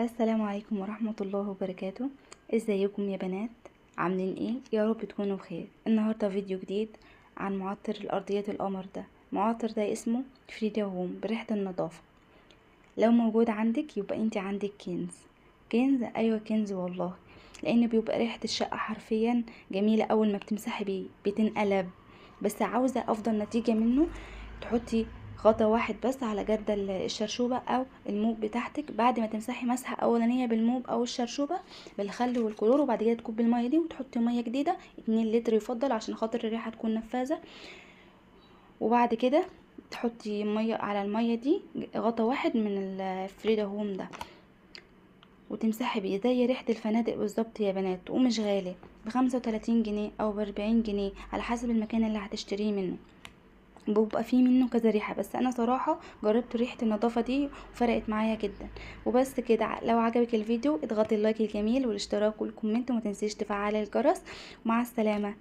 السلام عليكم ورحمة الله وبركاته. ازيكم يا بنات؟ عاملين ايه؟ يا رب تكونوا بخير. النهاردة فيديو جديد عن معطر الارضيات القمر. ده معطر ده اسمه فريدا هوم بريحة النظافة. لو موجود عندك يبقى انت عندك كنز. كنز، ايوه كنز والله، لان بيبقى ريحة الشقة حرفيا جميلة. اول ما بتمسحي بيه بتنقلب. بس عاوزة افضل نتيجة منه، تحطي غطا واحد بس على جردل الشرشوبة او الموب بتاعتك بعد ما تمسحي مسحة اولانية بالموب او الشرشوبة بالخل والكلور، وبعد كده تكبي المية دي وتحطي مية جديدة 2 لتر يفضل عشان خاطر الريحة تكون نفاذة. وبعد كده تحطي مية على المية دي غطا واحد من الفريدا هوم ده وتمسحي بيه زي ريحة الفنادق بالظبط يا بنات. ومش غالي، ب35 جنيه او ب40 جنيه على حسب المكان اللي هتشتريه منه. بيبقى فيه منه كذا ريحة، بس انا صراحة جربت ريحة النظافة دي وفرقت معايا جدا. وبس كده، لو عجبك الفيديو اضغطي اللايك الجميل والاشتراك والكومنت وما تنسيش تفعلي الجرس. مع السلامة.